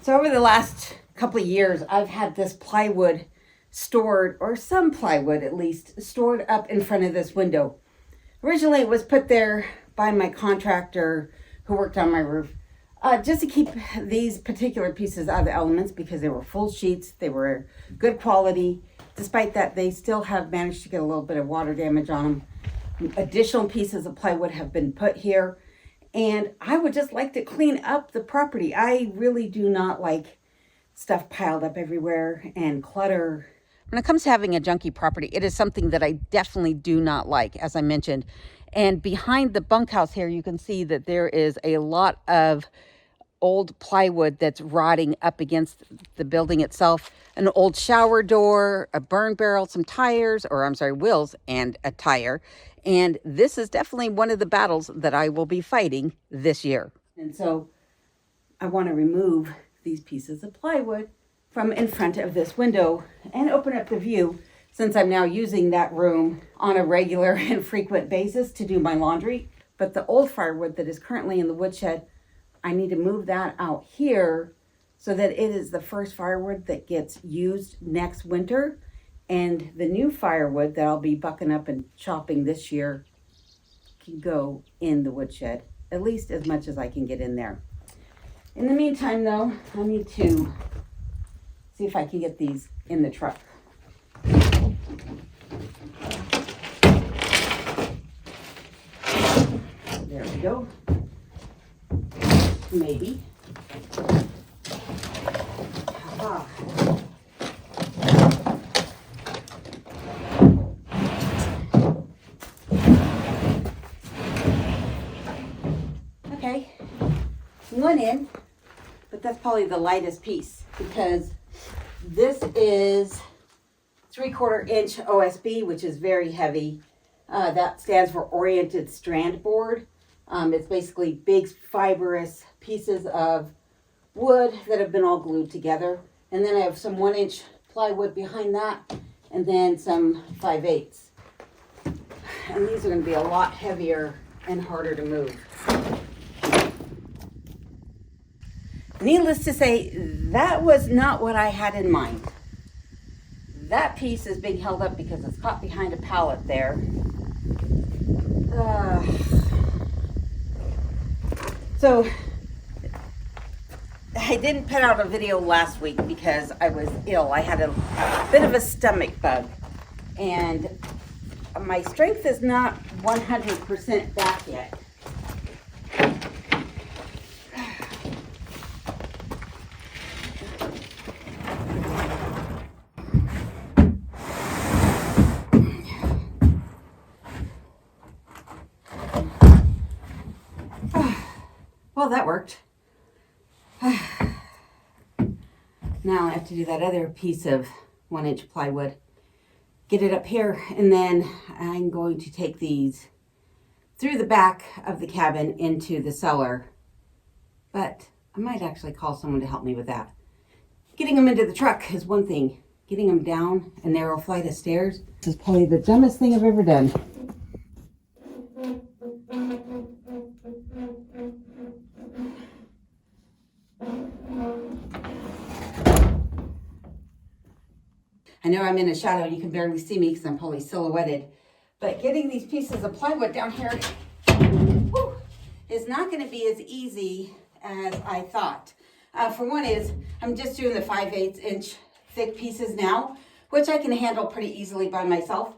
So over the last couple of years, I've had this plywood stored, or some plywood at least, stored up in front of this window. Originally, it was put there by my contractor who worked on my roof, just to keep these particular pieces out of the elements because they were full sheets, they were good quality. Despite that, they still have managed to get a little bit of water damage on them. Additional pieces of plywood have been put here, and I would just like to clean up the property. I really do not like stuff piled up everywhere and clutter. When it comes to having a junky property, it is something that I definitely do not like, as I mentioned. And behind the bunkhouse here, you can see that there is a lot of old plywood that's rotting up against the building itself. An old shower door, a burn barrel, some tires, or I'm sorry, wheels and a tire. And this is definitely one of the battles that I will be fighting this year. And so I want to remove these pieces of plywood from in front of this window and open up the view, since I'm now using that room on a regular and frequent basis to do my laundry. But the old firewood that is currently in the woodshed, I need to move that out here so that it is the first firewood that gets used next winter. And the new firewood that I'll be bucking up and chopping this year can go in the woodshed, at least as much as I can get in there. In the meantime, though, I need to see if I can get these in the truck. There we go. Maybe. Aha. Okay, one in, but that's probably the lightest piece because this is 3/4 inch OSB, which is very heavy. That stands for oriented strand board. It's basically big fibrous pieces of wood that have been all glued together. And then I have some 1-inch plywood behind that, and then some 5/8. And these are going to be a lot heavier and harder to move. Needless to say, that was not what I had in mind. That piece is being held up because it's caught behind a pallet there. So I didn't put out a video last week because I was ill. I had a bit of a stomach bug, and my strength is not 100% back yet. Well, that worked. Now I have to do that other piece of 1-inch plywood, get it up here, and then I'm going to take these through the back of the cabin into the cellar. But I might actually call someone to help me with that. Getting them into the truck is one thing. Getting them down a narrow flight of stairs, this is probably the dumbest thing I've ever done. I know I'm in a shadow, you can barely see me because I'm probably silhouetted, but getting these pieces of plywood down here is not going to be as easy as I thought. For one is, I'm just doing the 5/8 inch thick pieces now, which I can handle pretty easily by myself,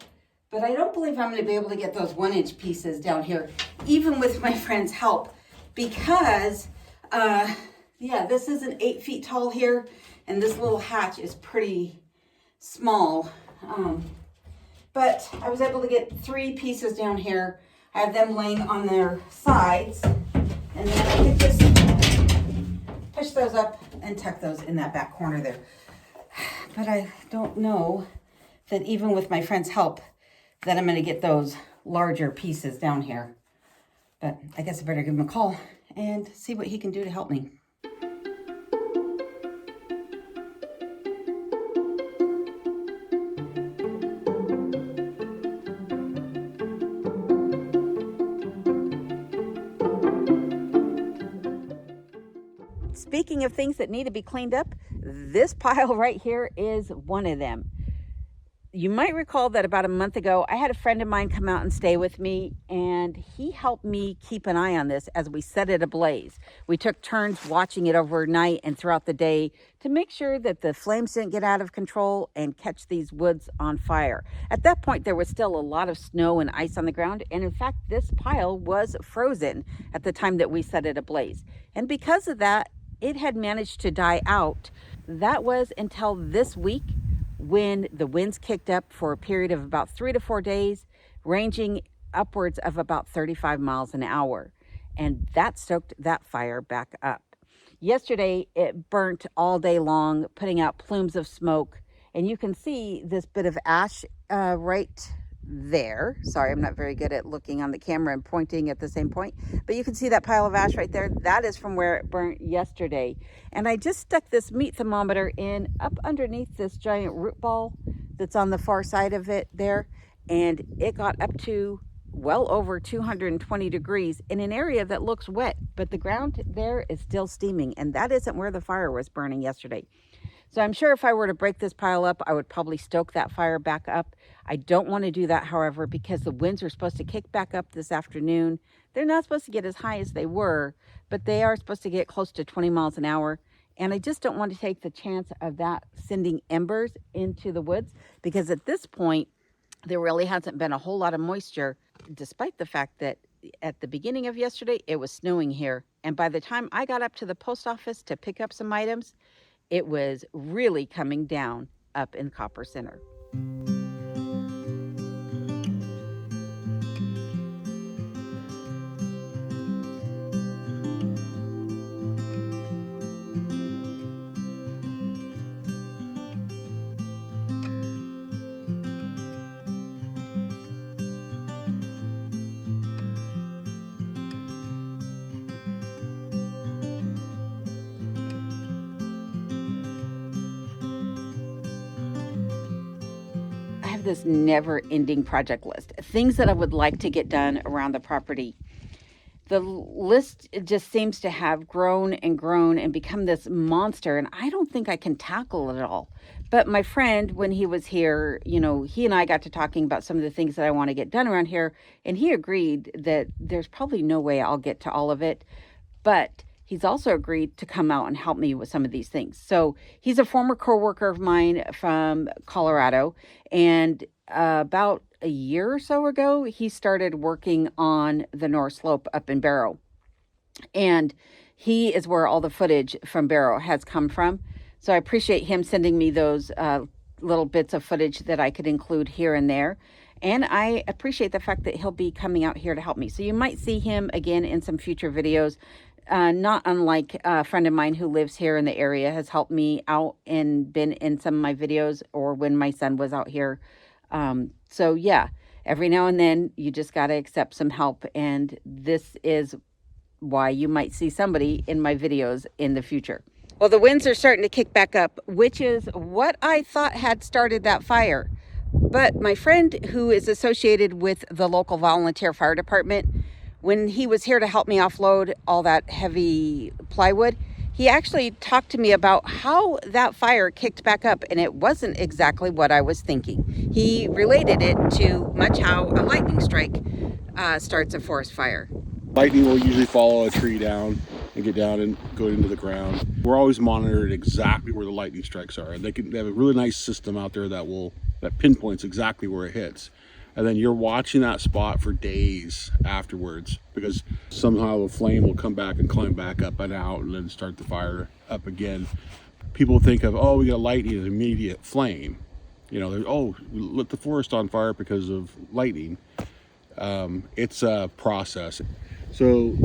but I don't believe I'm going to be able to get those 1-inch pieces down here, even with my friend's help, because this isn't 8 feet tall here, and this little hatch is pretty small, but I was able to get 3 pieces down here. I have them laying on their sides, and then I can just push those up and tuck those in that back corner there. But I don't know that even with my friend's help that I'm going to get those larger pieces down here. But I guess I better give him a call and see what he can do to help me. speaking of things that need to be cleaned up, this pile right here is one of them. You might recall that about a month ago, I had a friend of mine come out and stay with me, and he helped me keep an eye on this as we set it ablaze. We took turns watching it overnight and throughout the day to make sure that the flames didn't get out of control and catch these woods on fire. At that point, there was still a lot of snow and ice on the ground, and in fact, this pile was frozen at the time that we set it ablaze. And because of that, it had managed to die out. That was until this week, when the winds kicked up for a period of about 3 to 4 days, ranging upwards of about 35 miles an hour. And that stoked that fire back up. Yesterday, it burnt all day long, putting out plumes of smoke. And you can see this bit of ash right there. Sorry, I'm not very good at looking on the camera and pointing at the same point, but you can see that pile of ash right there. That is from where it burnt yesterday. And I just stuck this meat thermometer in up underneath this giant root ball that's on the far side of it there, and it got up to well over 220 degrees in an area that looks wet, but the ground there is still steaming, and that isn't where the fire was burning yesterday. So I'm sure if I were to break this pile up, I would probably stoke that fire back up. I don't want to do that, however, because the winds are supposed to kick back up this afternoon. They're not supposed to get as high as they were, but they are supposed to get close to 20 miles an hour. And I just don't want to take the chance of that sending embers into the woods, because at this point, there really hasn't been a whole lot of moisture, despite the fact that at the beginning of yesterday, it was snowing here. And by the time I got up to the post office to pick up some items, it was really coming down up in Copper Center. This never-ending project list, things that I would like to get done around the property. The list just seems to have grown and become this monster, and I don't think I can tackle it all. But my friend, when he was here, he and I got to talking about some of the things that I want to get done around here, and he agreed that there's probably no way I'll get to all of it, but he's also agreed to come out and help me with some of these things. So he's a former coworker of mine from Colorado, and about a year or so ago, he started working on the North Slope up in Barrow. And he is where all the footage from Barrow has come from. So I appreciate him sending me those little bits of footage that I could include here and there. And I appreciate the fact that he'll be coming out here to help me. So you might see him again in some future videos. Not unlike a friend of mine who lives here in the area has helped me out and been in some of my videos, or when my son was out here. So yeah, every now and then you just got to accept some help. And this is why you might see somebody in my videos in the future. Well, the winds are starting to kick back up, which is what I thought had started that fire. But my friend who is associated with the local volunteer fire department, when he was here to help me offload all that heavy plywood, he actually talked to me about how that fire kicked back up, and it wasn't exactly what I was thinking. He related it to much how a lightning strike starts a forest fire. Lightning will usually follow a tree down and get down and go into the ground. We're always monitoring exactly where the lightning strikes are. They have a really nice system out there that pinpoints exactly where it hits. And then you're watching that spot for days afterwards, because somehow the flame will come back and climb back up and out and then start the fire up again. People think of, we got lightning, an immediate flame. We lit the forest on fire because of lightning. It's a process. So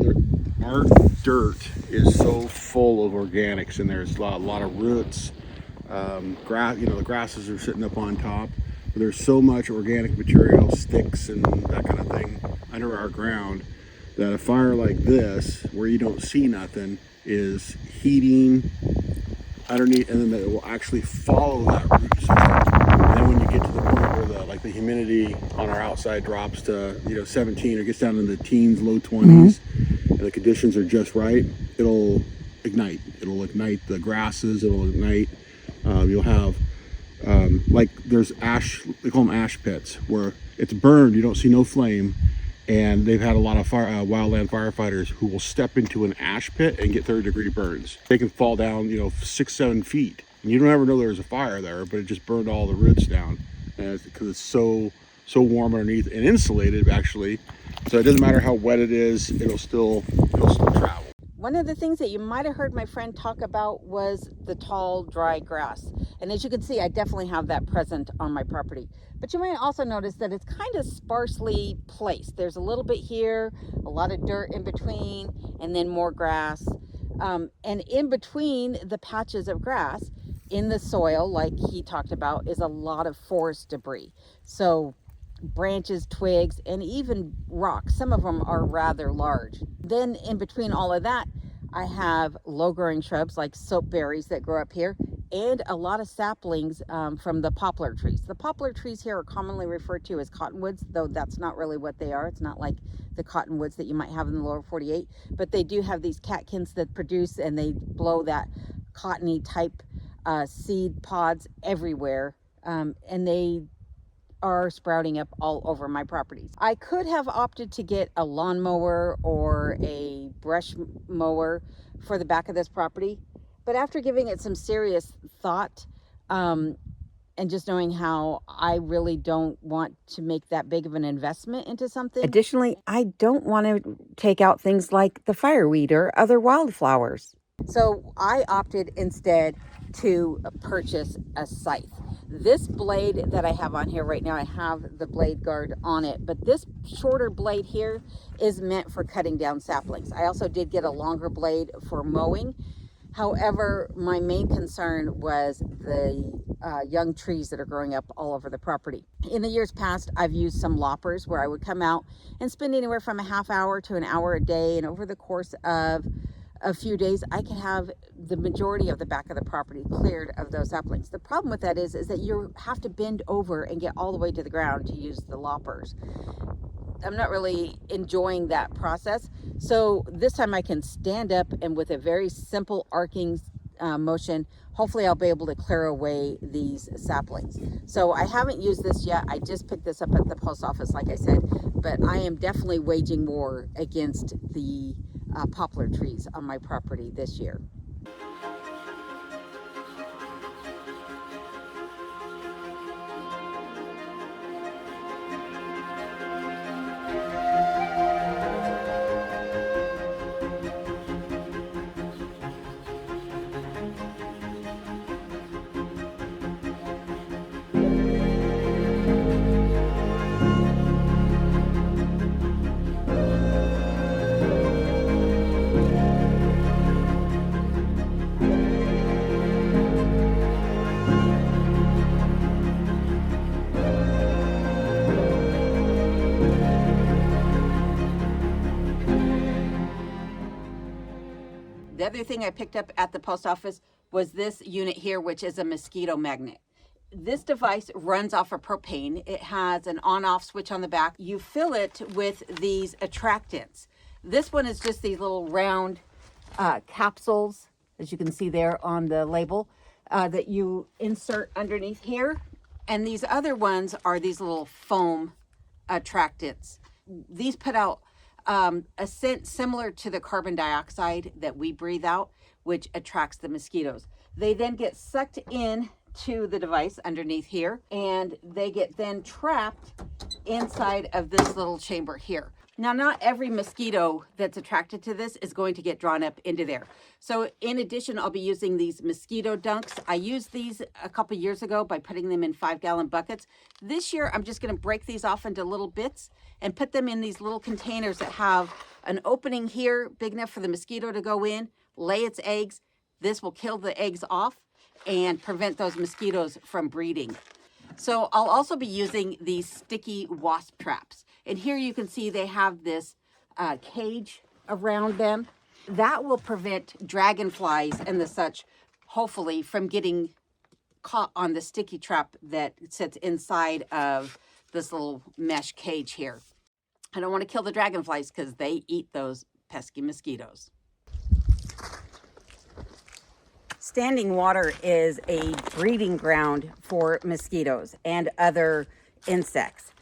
our dirt is so full of organics in there. It's a lot of roots, grass. The grasses are sitting up on top. There's so much organic material, sticks and that kind of thing under our ground, that a fire like this, where you don't see nothing, is heating underneath, and then it will actually follow that root system. And then when you get to the point where the humidity on our outside drops to 17, or gets down in the teens, low 20s, and the conditions are just right, it'll ignite. It'll ignite the grasses. It'll ignite. You'll have like there's ash. They call them ash pits, where it's burned. You don't see no flame, and they've had a lot of wildland firefighters who will step into an ash pit and get 30-degree burns. They can fall down, 6-7 feet, and you don't ever know there's a fire there, but it just burned all the roots down, and because it's so warm underneath and insulated actually, so it doesn't matter how wet it is, it'll still travel. One of the things that you might have heard my friend talk about was the tall, dry grass. And as you can see, I definitely have that present on my property. But you might also notice that it's kind of sparsely placed. There's a little bit here, a lot of dirt in between, and then more grass. And in between the patches of grass, in the soil, like he talked about, is a lot of forest debris. So branches, twigs, and even rocks. Some of them are rather large. Then in between all of that, I have low-growing shrubs like soapberries that grow up here, and a lot of saplings from the poplar trees. The poplar trees here are commonly referred to as cottonwoods, though that's not really what they are. It's not like the cottonwoods that you might have in the lower 48, but they do have these catkins that produce, and they blow that cottony type seed pods everywhere, and they are sprouting up all over my properties. I could have opted to get a lawnmower or a brush mower for the back of this property, but after giving it some serious thought, and just knowing how I really don't want to make that big of an investment into something. Additionally, I don't want to take out things like the fireweed or other wildflowers. So I opted instead to purchase a scythe. This blade that I have on here right now, I have the blade guard on it, but this shorter blade here is meant for cutting down saplings. I also did get a longer blade for mowing. However, my main concern was the young trees that are growing up all over the property. In the years past, I've used some loppers where I would come out and spend anywhere from a half hour to an hour a day, and over the course of a few days, I could have the majority of the back of the property cleared of those saplings. The problem with that is that you have to bend over and get all the way to the ground to use the loppers. I'm not really enjoying that process. So this time I can stand up, and with a very simple arcing motion, hopefully I'll be able to clear away these saplings. So I haven't used this yet. I just picked this up at the post office, like I said, but I am definitely waging war against the poplar trees on my property this year. The other thing I picked up at the post office was this unit here, which is a mosquito magnet. This device runs off of propane. It has an on-off switch on the back. You fill it with these attractants. This one is just these little round capsules, as you can see there on the label, that you insert underneath here. And these other ones are these little foam attractants. These put out a scent similar to the carbon dioxide that we breathe out, which attracts the mosquitoes. They then get sucked in to the device underneath here, and they get then trapped inside of this little chamber here. Now, not every mosquito that's attracted to this is going to get drawn up into there. So in addition, I'll be using these mosquito dunks. I used these a couple years ago by putting them in 5-gallon buckets. This year, I'm just going to break these off into little bits and put them in these little containers that have an opening here big enough for the mosquito to go in, lay its eggs. This will kill the eggs off and prevent those mosquitoes from breeding. So I'll also be using these sticky wasp traps. And here you can see they have this cage around them. That will prevent dragonflies and the such, hopefully, from getting caught on the sticky trap that sits inside of this little mesh cage here. I don't want to kill the dragonflies because they eat those pesky mosquitoes. standing water is a breeding ground for mosquitoes and other insects.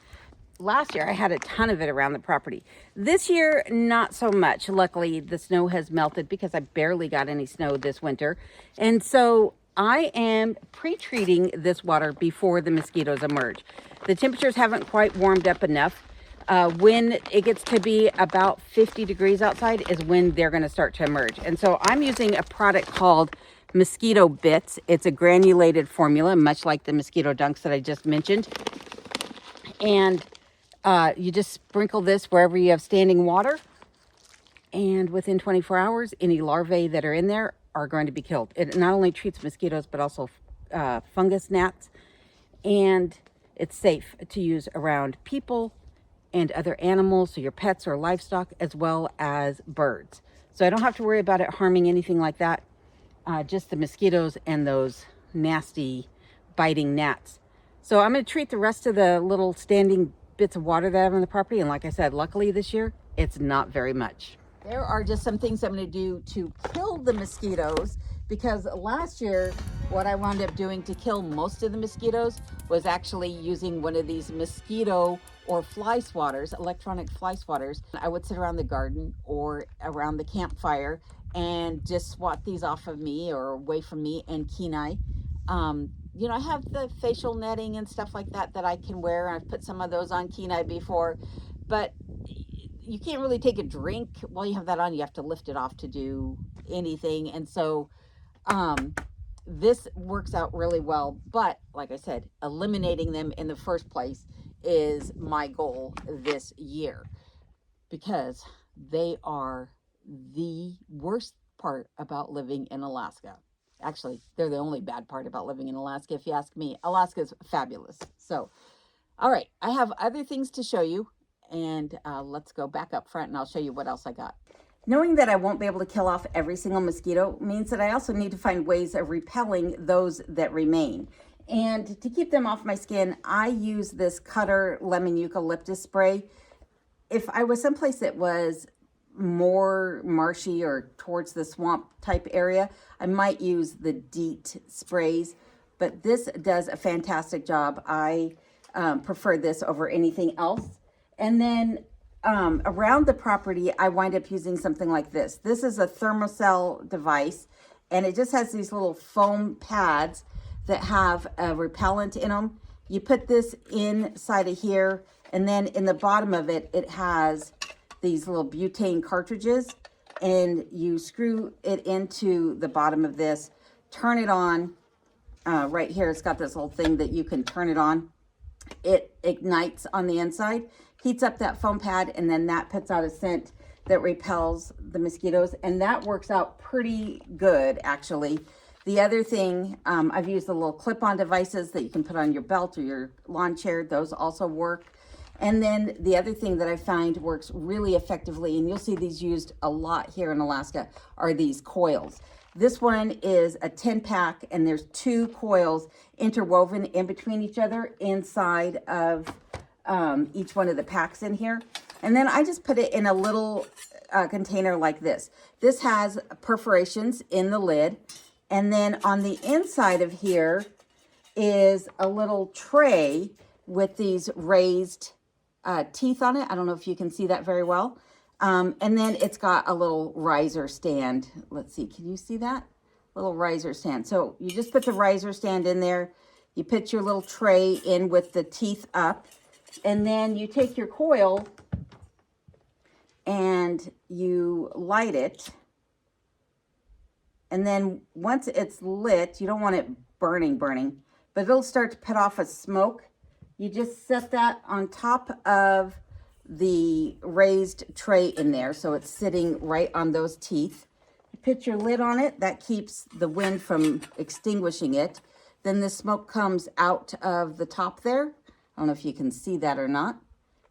Last year I had a ton of it around the property. This year, not so much. Luckily, the snow has melted because I barely got any snow this winter. And so I am pre-treating this water before the mosquitoes emerge. The temperatures haven't quite warmed up enough. When it gets to be about 50 degrees outside is when they're going to start to emerge. And so I'm using a product called Mosquito Bits. It's a granulated formula, much like the mosquito dunks that I just mentioned. And you just sprinkle this wherever you have standing water. And within 24 hours, any larvae that are in there are going to be killed. It not only treats mosquitoes, but also fungus gnats. And it's safe to use around people and other animals, so your pets or livestock, as well as birds. So I don't have to worry about it harming anything like that, just the mosquitoes and those nasty biting gnats. So I'm going to treat the rest of the little standing bits of water that I have on the property, and like I said, luckily this year, it's not very much. There are just some things I'm going to do to kill the mosquitoes, because last year, what I wound up doing to kill most of the mosquitoes was actually using one of these mosquito or fly swatters, electronic fly swatters. I would sit around the garden or around the campfire and just swat these off of me or away from me and kenai. You know, I have the facial netting and stuff like that that I can wear. I've put some of those on kenai before, but you can't really take a drink while you have that on. You have to lift it off to do anything. And so this works out really well. But like I said, eliminating them in the first place is my goal this year, because they are the worst part about living in Alaska. Actually, they're the only bad part about living in Alaska, if you ask me. Alaska's fabulous. So, all right, I have other things to show you, and let's go back up front and I'll show you what else I got. Knowing that I won't be able to kill off every single mosquito means that I also need to find ways of repelling those that remain. And to keep them off my skin, I use this Cutter Lemon Eucalyptus spray. If I was someplace that was more marshy or towards the swamp type area, I might use the DEET sprays, but this does a fantastic job. I prefer this over anything else. And then around the property, I wind up using something like this. This is a thermocell device, and it just has these little foam pads that have a repellent in them. You put this inside of here, and then in the bottom of it, it has these little butane cartridges, and you screw it into the bottom of this, turn it on. Right here, it's got this little thing that you can turn it on. It ignites on the inside, heats up that foam pad, and then that puts out a scent that repels the mosquitoes, and that works out pretty good, actually. The other thing, I've used the little clip-on devices that you can put on your belt or your lawn chair. Those also work. And then the other thing that I find works really effectively, and you'll see these used a lot here in Alaska, are these coils. This one is a 10-pack, and there's 2 coils interwoven in between each other inside of each one of the packs in here. And then I just put it in a little container like this. This has perforations in the lid. And then on the inside of here is a little tray with these raised teeth on it. I don't know if you can see that very well. And then it's got a little riser stand. Let's see, can you see that? Little riser stand. So you just put the riser stand in there. You put your little tray in with the teeth up. And then you take your coil and you light it. And then once it's lit, you don't want it burning, but it'll start to put off a smoke. You just set that on top of the raised tray in there, so it's sitting right on those teeth. You put your lid on it. That keeps the wind from extinguishing it. Then the smoke comes out of the top there. I don't know if you can see that or not,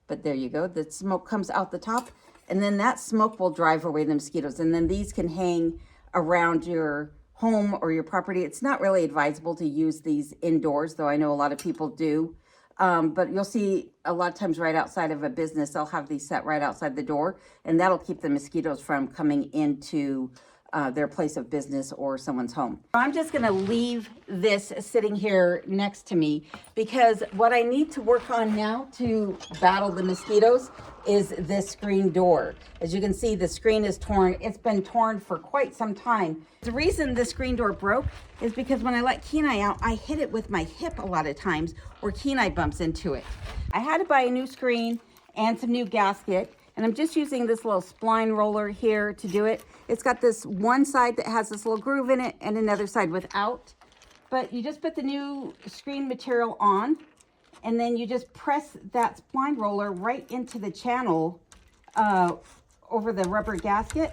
but there you go. The smoke comes out the top, and then that smoke will drive away the mosquitoes. And then these can hang around your home or your property. It's not really advisable to use these indoors, though I know a lot of people do. But you'll see a lot of times right outside of a business, they'll have these set right outside the door, and that'll keep the mosquitoes from coming into their place of business or someone's home. I'm just gonna leave this sitting here next to me because what I need to work on now to battle the mosquitoes is this screen door. As you can see, the screen is torn. It's been torn for quite some time. The reason the screen door broke is because when I let Kenai out, I hit it with my hip a lot of times or Kenai bumps into it. I had to buy a new screen and some new gasket, and I'm just using this little spline roller here to do it. It's got this one side that has this little groove in it and another side without. But you just put the new screen material on, and then you just press that spline roller right into the channel over the rubber gasket.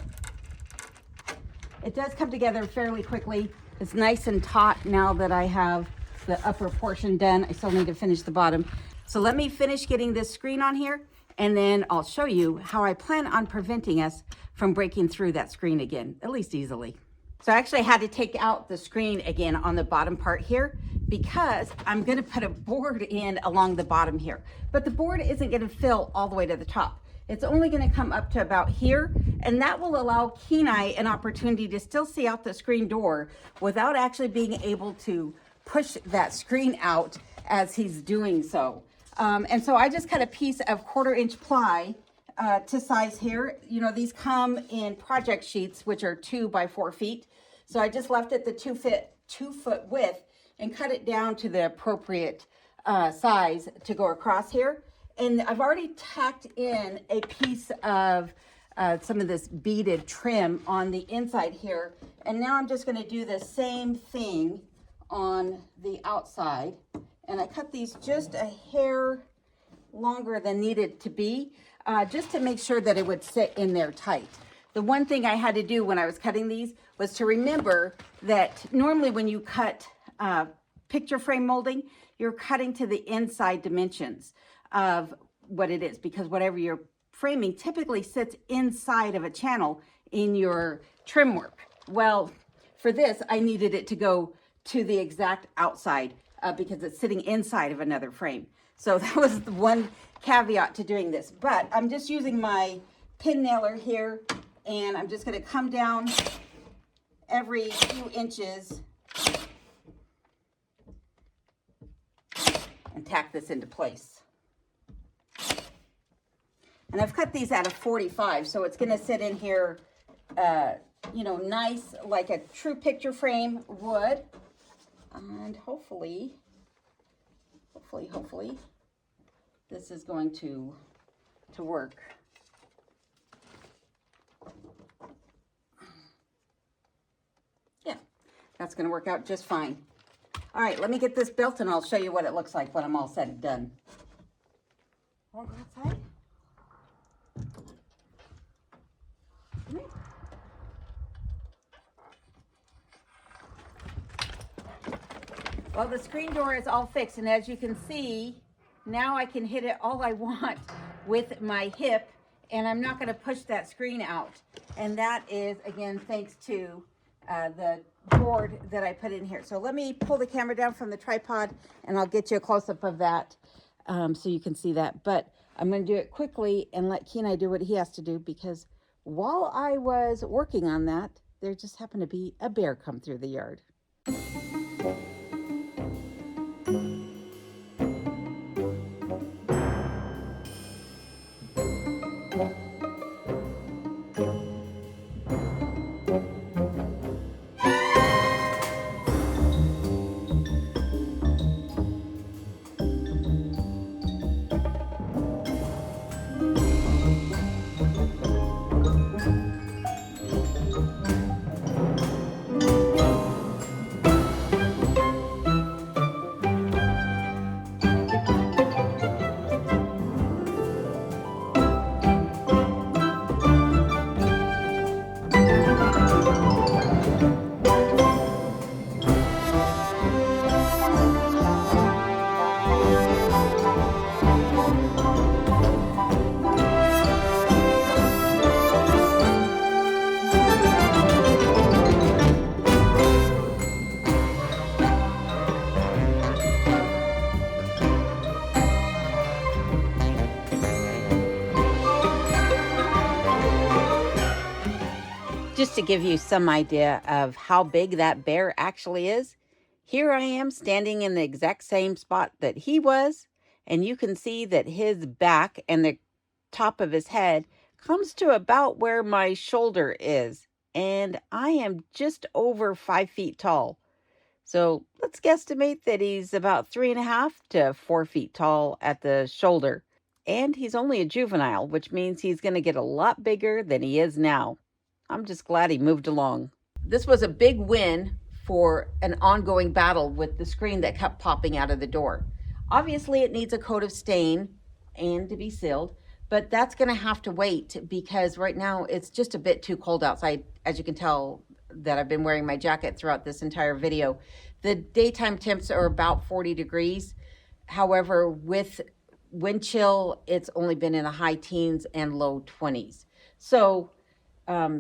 It does come together fairly quickly. It's nice and taut now that I have the upper portion done. I still need to finish the bottom. So let me finish getting this screen on here, and then I'll show you how I plan on preventing us from breaking through that screen again, at least easily. So I actually had to take out the screen again on the bottom part here because I'm gonna put a board in along the bottom here. But the board isn't gonna fill all the way to the top. It's only gonna come up to about here, and that will allow Kenai an opportunity to still see out the screen door without actually being able to push that screen out as he's doing so. And so I just cut a piece of 1/4-inch ply to size here. You know, these come in project sheets, which are 2 by 4 feet. So I just left it the 2 foot width and cut it down to the appropriate size to go across here. And I've already tacked in a piece of some of this beaded trim on the inside here. And now I'm just gonna do the same thing on the outside. And I cut these just a hair longer than needed to be, just to make sure that it would sit in there tight. The one thing I had to do when I was cutting these was to remember that normally when you cut picture frame molding, you're cutting to the inside dimensions of what it is, because whatever you're framing typically sits inside of a channel in your trim work. Well, for this, I needed it to go to the exact outside because it's sitting inside of another frame. So that was the one caveat to doing this. But I'm just using my pin nailer here, and I'm just gonna come down every few inches and tack this into place. And I've cut these out of 45, so it's gonna sit in here, you know, nice, like a true picture frame would. And hopefully, this is going to work. Yeah, that's gonna work out just fine. All right, let me get this built and I'll show you what it looks like when I'm all said and done. Wanna go outside? Well, the screen door is all fixed, and as you can see, now I can hit it all I want with my hip, and I'm not going to push that screen out. And that is, again, thanks to the board that I put in here. So let me pull the camera down from the tripod, and I'll get you a close-up of that so you can see that. But I'm going to do it quickly and let Kenai do what he has to do, because while I was working on that, there just happened to be a bear come through the yard. to give you some idea of how big that bear actually is, here I am standing in the exact same spot that he was, and you can see that his back and the top of his head comes to about where my shoulder is, and I am just over 5 feet tall. So let's guesstimate that he's about 3.5 to 4 feet tall at the shoulder. And he's only a juvenile, which means he's going to get a lot bigger than he is now. I'm just glad he moved along. This was a big win for an ongoing battle with the screen that kept popping out of the door. Obviously, it needs a coat of stain and to be sealed, but that's going to have to wait because right now it's just a bit too cold outside. As you can tell that I've been wearing my jacket throughout this entire video. The daytime temps are about 40 degrees. However, with wind chill, it's only been in the high teens and low 20s. So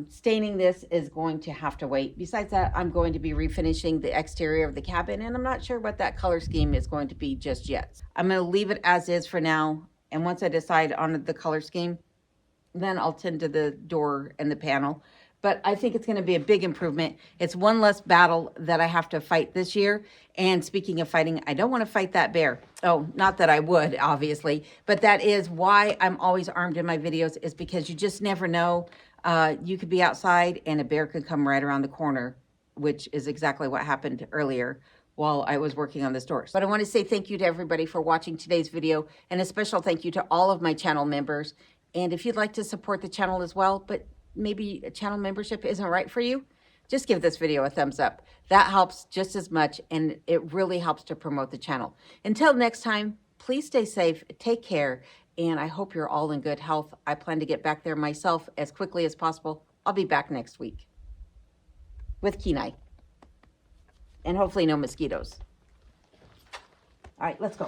staining this is going to have to wait. Besides that, I'm going to be refinishing the exterior of the cabin, and I'm not sure what that color scheme is going to be just yet. I'm going to leave it as is for now, and once I decide on the color scheme, then I'll tend to the door and the panel. But I think it's going to be a big improvement. It's one less battle that I have to fight this year. And speaking of fighting, I don't want to fight that bear. Oh, not that I would, obviously, but that is why I'm always armed in my videos, is because you just never know. You could be outside and a bear could come right around the corner, which is exactly what happened earlier while I was working on this door. But I want to say thank you to everybody for watching today's video, and a special thank you to all of my channel members. And if you'd like to support the channel as well, but maybe a channel membership isn't right for you, just give this video a thumbs up. That helps just as much, and it really helps to promote the channel. Until next time, please stay safe, take care, and I hope you're all in good health. I plan to get back there myself as quickly as possible. I'll be back next week with Kenai, and hopefully no mosquitoes. All right, let's go.